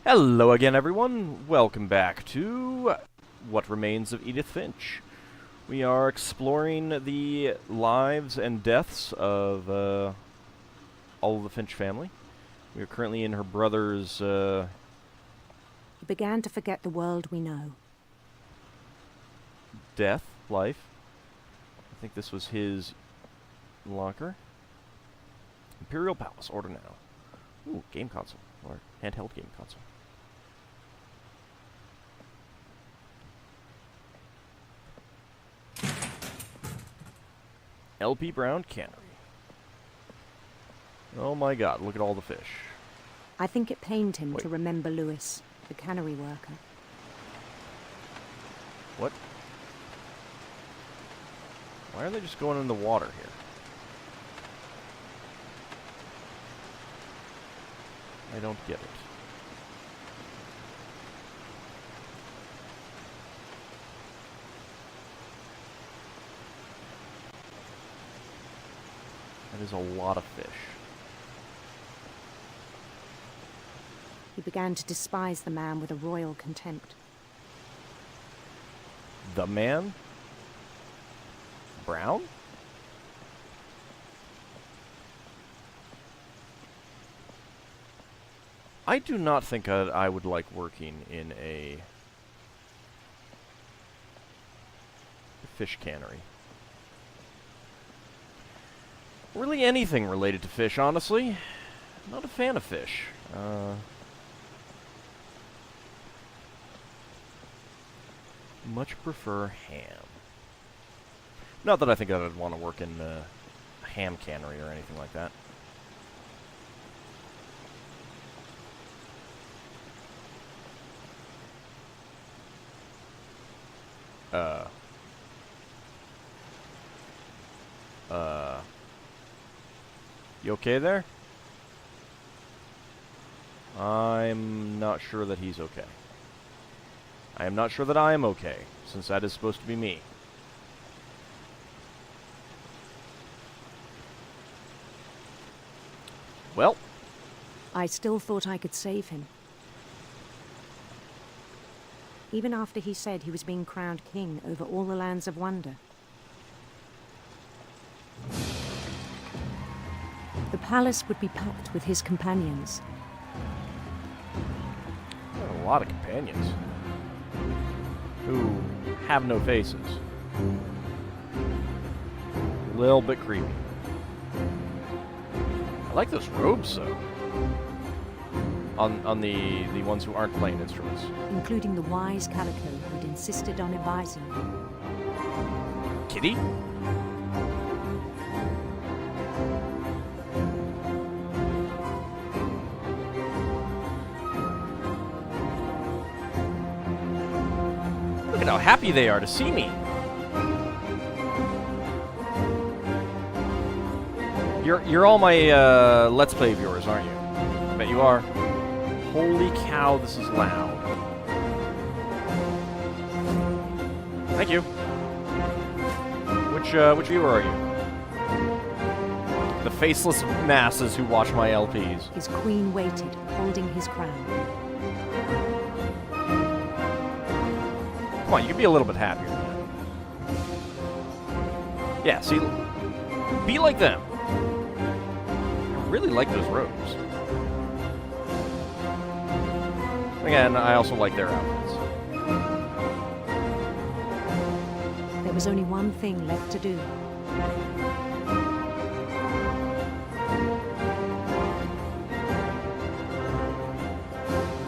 Hello again, everyone. Welcome back to What Remains of Edith Finch. We are exploring the lives and deaths of all of the Finch family. We are currently in her brother's He began to forget the world we know. life. I think this was his locker. Imperial Palace, order now. Ooh, game console, or handheld game console. LP Brown Cannery. Oh my god, look at all the fish. I think it pained him Wait. to remember Lewis, the cannery worker. What? Why are they just going in the water here? I don't get it. That is a lot of fish. He began to despise the man with a royal contempt. The man? Brown? I do not think I would like working in a fish cannery. Really anything related to fish, honestly. Not a fan of fish. Much prefer ham. Not that I think I'd want to work in a ham cannery or anything like that. You okay there? I'm not sure that he's okay. I am not sure that I am okay, since that is supposed to be me. Well. I still thought I could save him. Even after he said he was being crowned king over all the lands of wonder. The palace would be packed with his companions. A lot of companions. Who have no faces. A little bit creepy. I like those robes, though. On the ones who aren't playing instruments. Including the wise Calico who'd insisted on advising him. Kitty? Look at how happy they are to see me. You're all my Let's Play viewers, aren't you? I bet you are. Holy cow, this is loud. Thank you. Which viewer are you? The faceless masses who watch my LPs. His queen waited, holding his crown. Come on, you can be a little bit happier than that. Yeah, see? Be like them. I really like those robes. Again, I also like their outfits. There was only one thing left to do.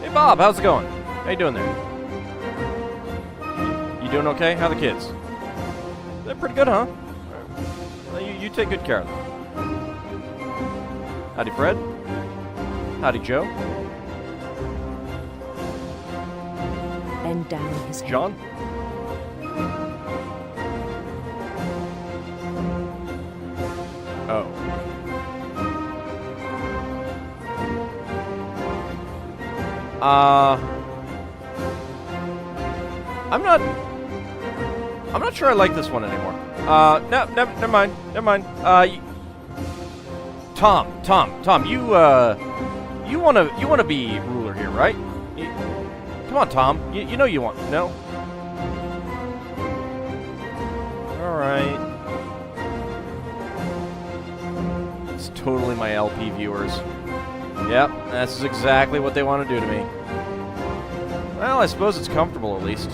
Hey Bob, how's it going? How you doing there? You doing okay? How are the kids? They're pretty good, huh? Well, you take good care of them. Howdy Fred? Howdy Joe? Bend down his head. John? Oh. I'm not sure I like this one anymore. No, never mind. Never mind. Tom, you wanna be ruler here, right? Come on, Tom. You know you want... No? Alright. It's totally my LP viewers. Yep, that's exactly what they want to do to me. Well, I suppose it's comfortable, at least.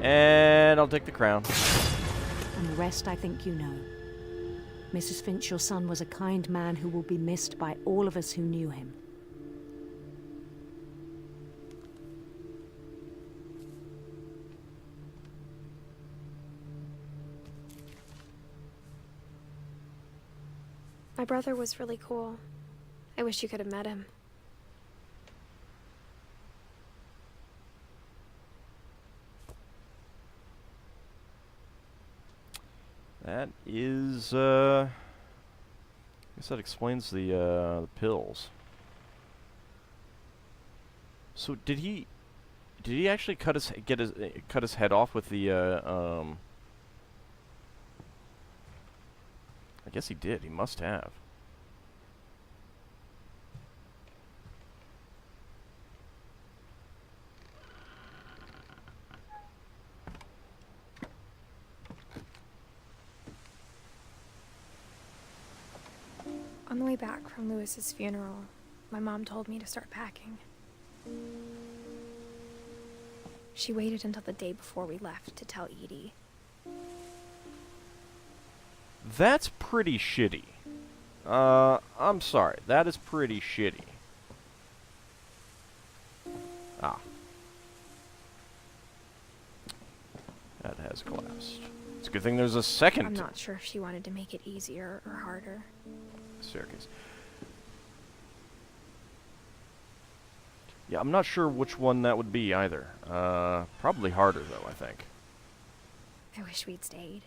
And I'll take the crown. And the rest I think you know. Mrs. Finch, your son was a kind man who will be missed by all of us who knew him. My brother was really cool. I wish you could have met him. That is, I guess that explains the pills. So did he actually cut his head off with the I guess he did. He must have. On the way back from Lewis's funeral, my mom told me to start packing. She waited until the day before we left to tell Edie. That's pretty shitty. I'm sorry. That is pretty shitty. Ah. That has collapsed. It's a good thing there's a second. I'm not sure if she wanted to make it easier or harder. Staircase. Yeah, I'm not sure which one that would be either. Probably harder though, I think. I wish we'd stayed.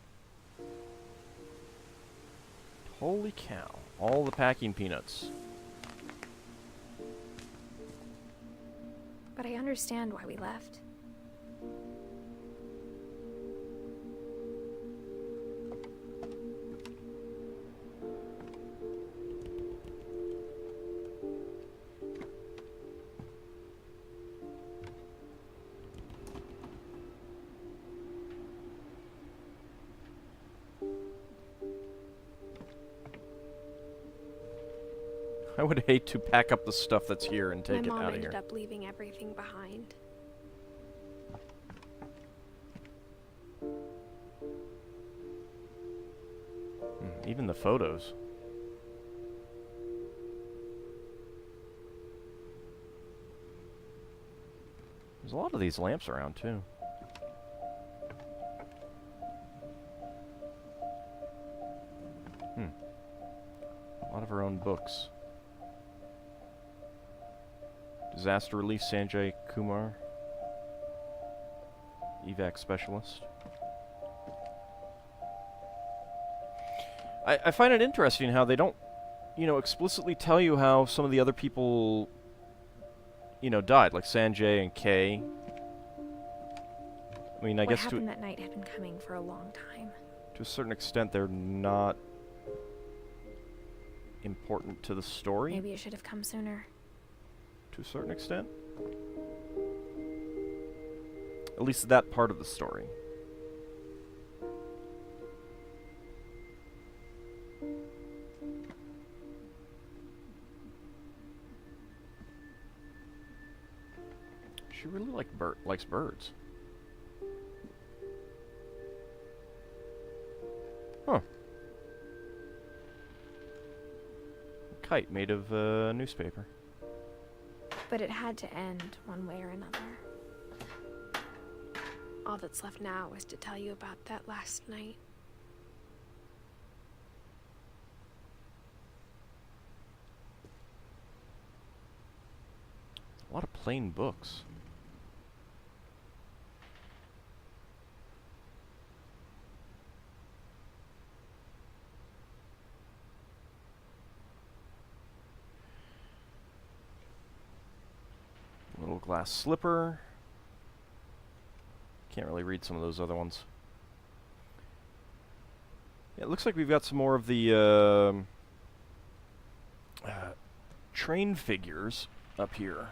Holy cow. All the packing peanuts. But I understand why we left. I would hate to pack up the stuff that's here and take it My mom out of ended here. up leaving everything behind. Even the photos. There's a lot of these lamps around too. A lot of her own books. Disaster Relief Sanjay Kumar. Evac Specialist. I find it interesting how they don't, explicitly tell you how some of the other people, died, like Sanjay and Kay. I mean, I guess what happened that night had been coming for a long time. To a certain extent, they're not important to the story. Maybe it should have come sooner. To a certain extent. At least that part of the story. She really likes birds. Huh. A kite made of newspaper. But it had to end one way or another. All that's left now is to tell you about that last night. A lot of plain books. Little glass slipper. Can't really read some of those other ones. Yeah, it looks like we've got some more of the train figures up here.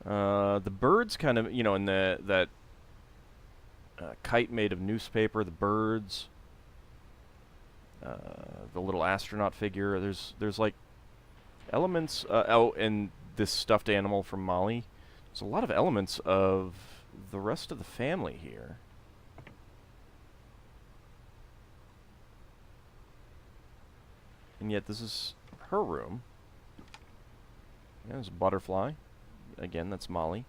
The birds kind of, you know, in that kite made of newspaper, the birds, the little astronaut figure. There's like elements. Oh, and this stuffed animal from Molly. There's a lot of elements of the rest of the family here. And yet this is her room. Yeah, there's a butterfly. Again, that's Molly.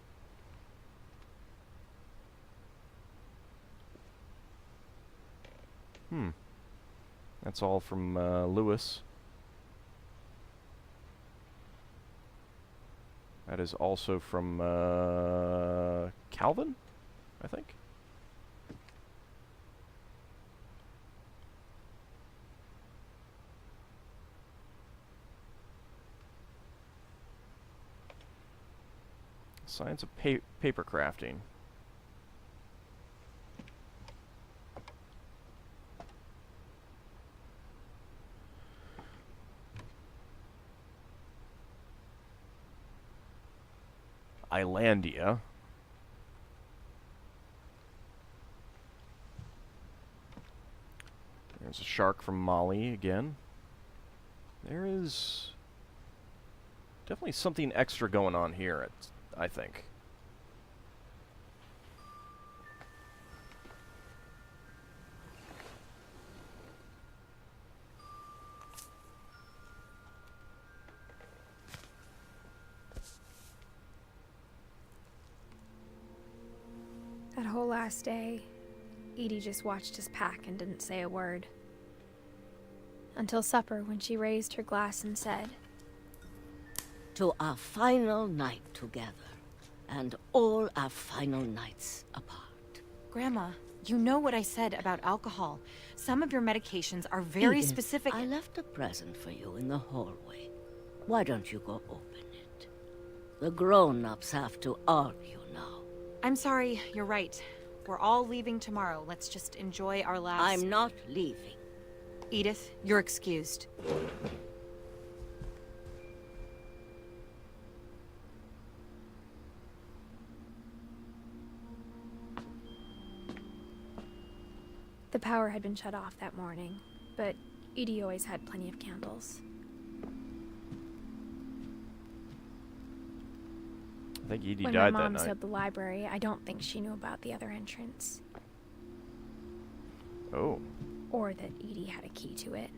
That's all from Lewis. That is also from Calvin, I think. Science of paper crafting. Islandia. There's a shark from Molly again. There is definitely something extra going on here, I think. That whole last day, Edie just watched us pack and didn't say a word. Until supper, when she raised her glass and said, "To our final night together, and all our final nights apart." Grandma, you know what I said about alcohol. Some of your medications are very Edith, specific. I left a present for you in the hallway. Why don't you go open it? The grown-ups have to argue now. I'm sorry, you're right. We're all leaving tomorrow. Let's just enjoy our last... I'm not leaving. Edith, you're excused. the power had been shut off that morning, but Edie always had plenty of candles. I think Edie When died my that mom night. sealed the library, I don't think she knew about the other entrance. Oh. Or that Edie had a key to it.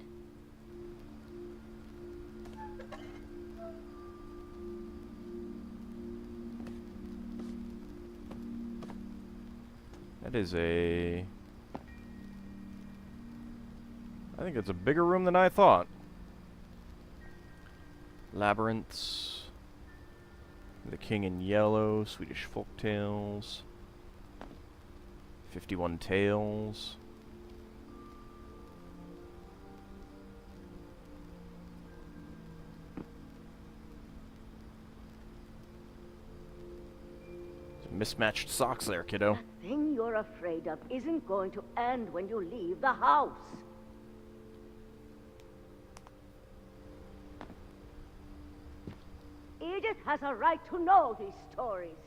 That is a... I think it's a bigger room than I thought. Labyrinths. The King in Yellow. Swedish Folktales. 51 Tales. Mismatched socks there, kiddo. The thing you're afraid of isn't going to end when you leave the house. Edith has a right to know these stories.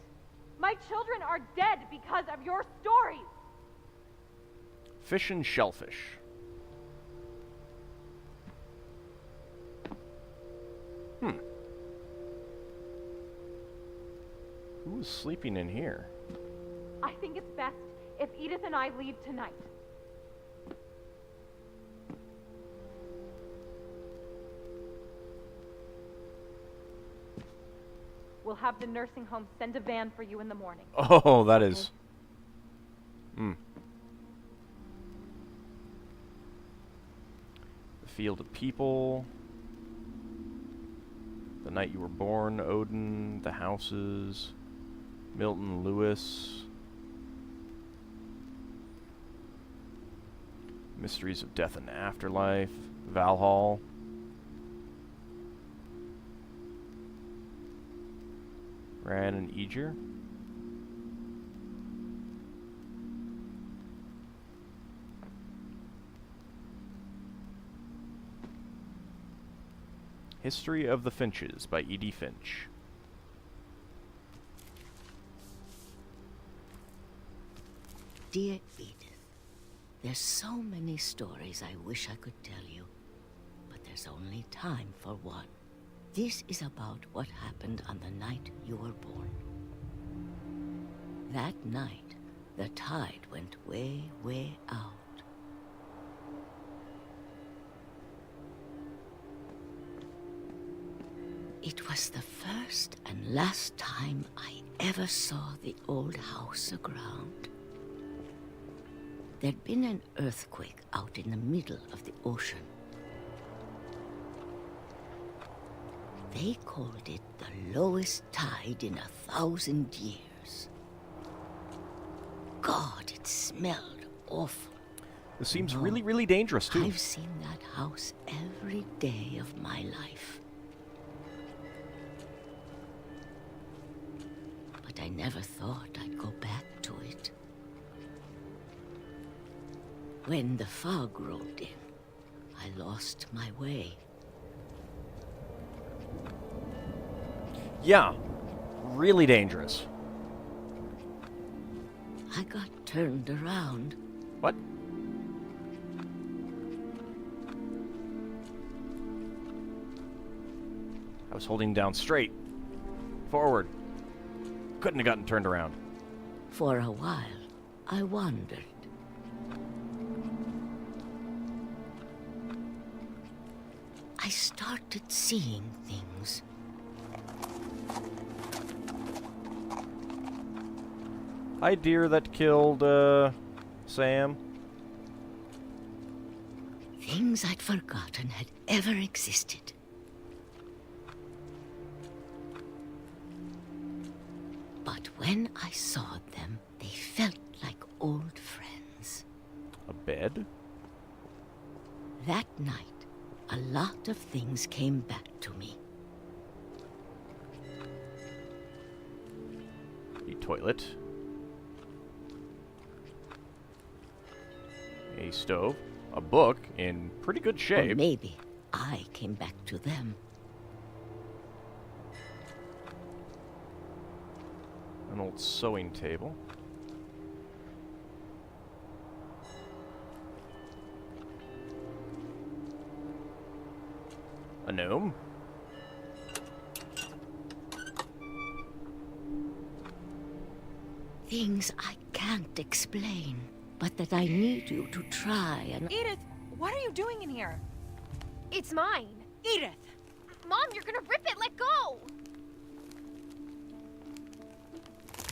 My children are dead because of your stories! Fish and shellfish. Who was sleeping in here? I think it's best if Edith and I leave tonight. We'll have the nursing home send a van for you in the morning. Oh, that is... The Field of People. The Night You Were Born, Odin, The Houses, Milton Lewis. Mysteries of Death and Afterlife, Valhall. Ran and Eger. History of the Finches by Edith Finch. dear Edith, there's so many stories I wish I could tell you, but there's only time for one. This is about what happened on the night you were born. That night, the tide went way, way out. It was the first and last time I ever saw the old house aground. There'd been an earthquake out in the middle of the ocean. They called it the lowest tide in 1,000 years. God, it smelled awful. This seems No, really, really dangerous, too. I've seen that house every day of my life. But I never thought I'd go back to it. When the fog rolled in, I lost my way. Yeah, really dangerous. I got turned around. What? I was holding down straight. Forward. Couldn't have gotten turned around. For a while, I wandered. I started seeing things. Hi, deer that killed, Sam. Things I'd forgotten had ever existed. But when I saw them, they felt like old friends. A bed? That night, a lot of things came back to me. A toilet. A stove. A book in pretty good Or shape. maybe I came back to them. An old sewing table. A gnome. Things I can't explain, but that I need you to try and... Edith, what are you doing in here? It's mine. Edith! Mom, you're gonna rip it! Let go!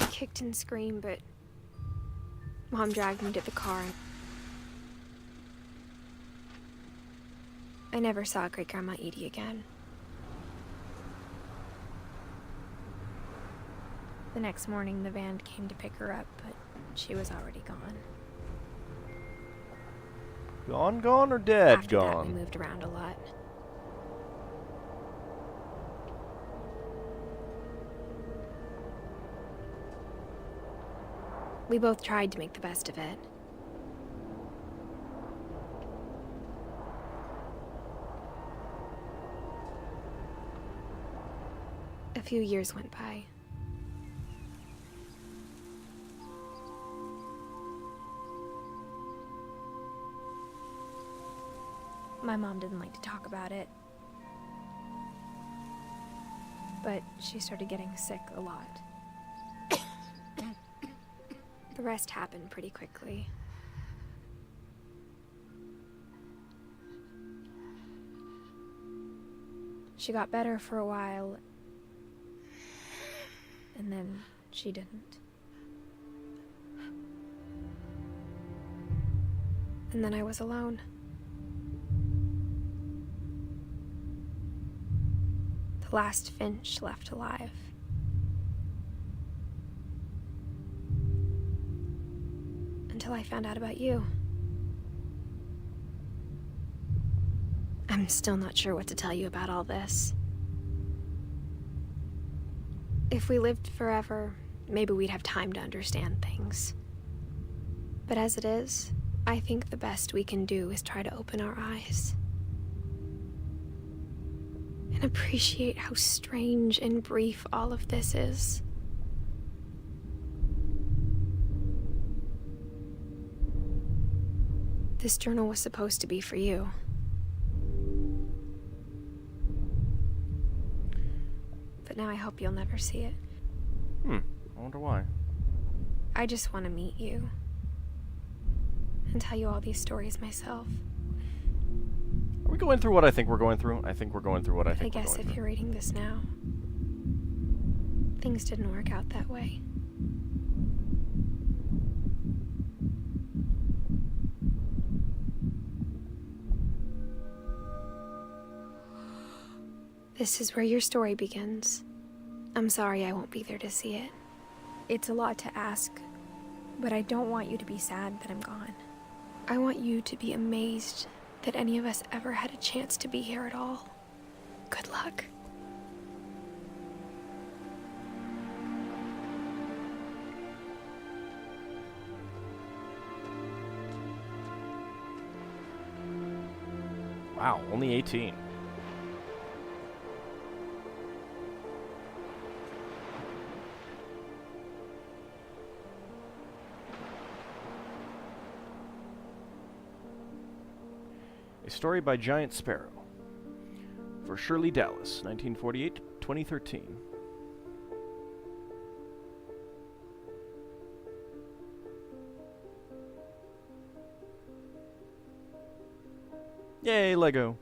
I kicked and screamed, but Mom dragged me to the car. I never saw Great-Grandma Edie again. The next morning, the van came to pick her up, but she was already gone. Gone, gone, or dead After that, we gone? moved around a lot. We both tried to make the best of it. A few years went by. My mom didn't like to talk about it. But she started getting sick a lot. The rest happened pretty quickly. She got better for a while, and then she didn't. And then I was alone. The last Finch left alive. Until I found out about you. I'm still not sure what to tell you about all this. If we lived forever, maybe we'd have time to understand things. But as it is, I think the best we can do is try to open our eyes. And appreciate how strange and brief all of this is. This journal was supposed to be for you. But now I hope you'll never see it. I wonder why. I just want to meet you. And tell you all these stories myself. Are we going through what I think we're going through? I think we're going through what I think I we're guess going if through. you're reading this now, things didn't work out that way. This is where your story begins. I'm sorry I won't be there to see it. It's a lot to ask, but I don't want you to be sad that I'm gone. I want you to be amazed that any of us ever had a chance to be here at all. Good luck. Wow, only 18. A story by Giant Sparrow. For Shirley Dallas, 1948-2013. Yay, Lego.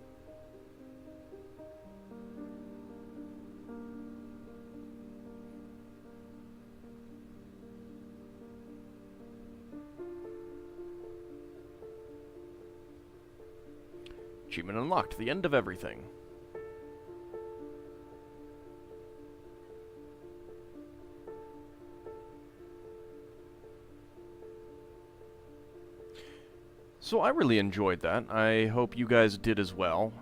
Achievement unlocked. The end of everything. So I really enjoyed that. I hope you guys did as well.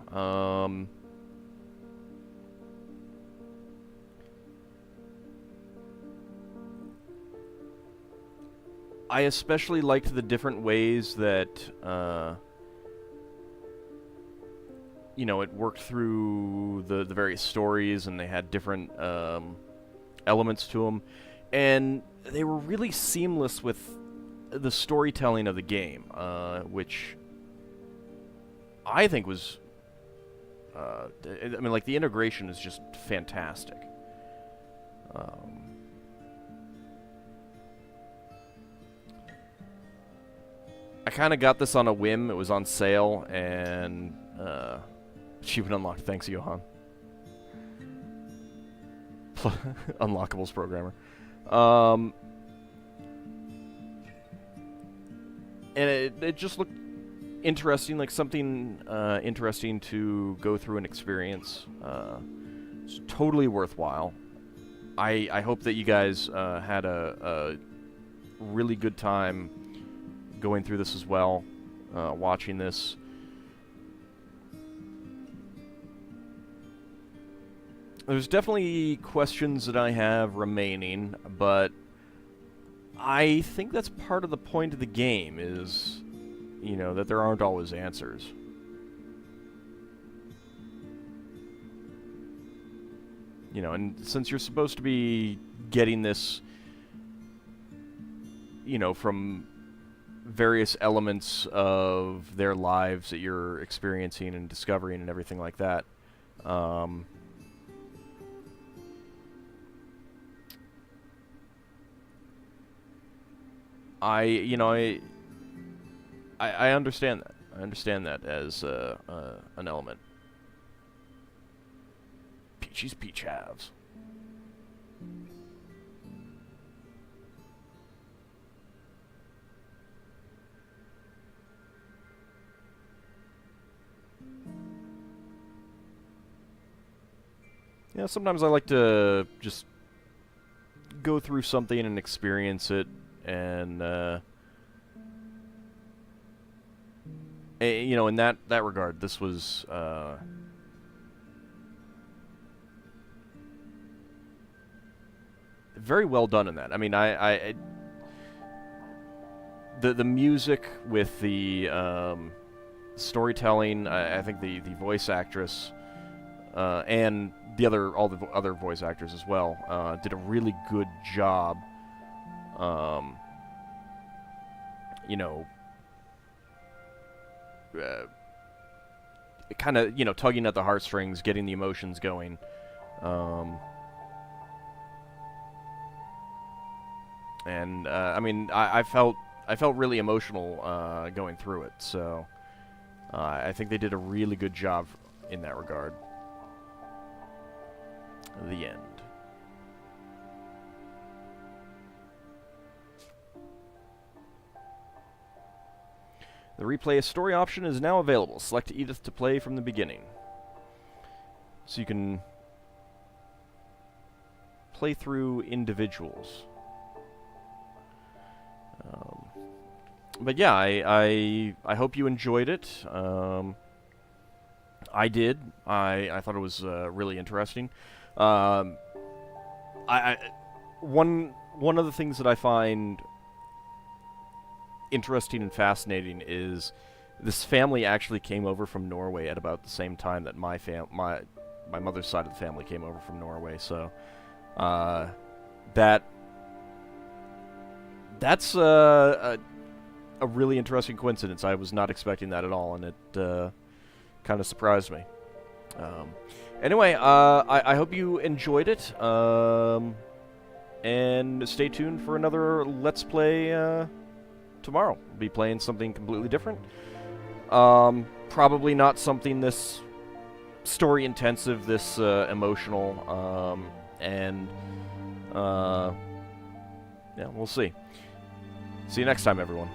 I especially liked the different ways that, you know, it worked through the various stories, and they had different elements to them, and they were really seamless with the storytelling of the game, which I think was, I mean, like, the integration is just fantastic. I kind of got this on a whim. It was on sale, and achievement unlocked. Thanks, Johan. Unlockables programmer. And it just looked interesting, like something interesting to go through and experience. It's totally worthwhile. I hope that you guys had a really good time going through this as well, watching this. There's definitely questions that I have remaining, but I think that's part of the point of the game, is, you know, that there aren't always answers. You know, and since you're supposed to be getting this, you know, from various elements of their lives that you're experiencing and discovering and everything like that, I understand that. I understand that as an element. Peachy's Peach Halves. Yeah, sometimes I like to just go through something and experience it, and you know, in that regard, this was very well done in that. I mean, the music with the storytelling, I think the voice actress and all the other voice actors as well did a really good job. You know, kind of, tugging at the heartstrings, getting the emotions going. And I mean, I felt really emotional going through it. So I think they did a really good job in that regard. The end. The replay a story option is now available. Select Edith to play from the beginning. So you can play through individuals. But yeah, I hope you enjoyed it. I did. I thought it was really interesting. One of the things that I find interesting and fascinating is this family actually came over from Norway at about the same time that my mother's side of the family came over from Norway. So that's a really interesting coincidence. I was not expecting that at all, and it kind of surprised me. Anyway, I hope you enjoyed it, and stay tuned for another Let's Play tomorrow. We'll be playing something completely different. Probably not something this story intensive, this emotional, and yeah, we'll see. See you next time, everyone.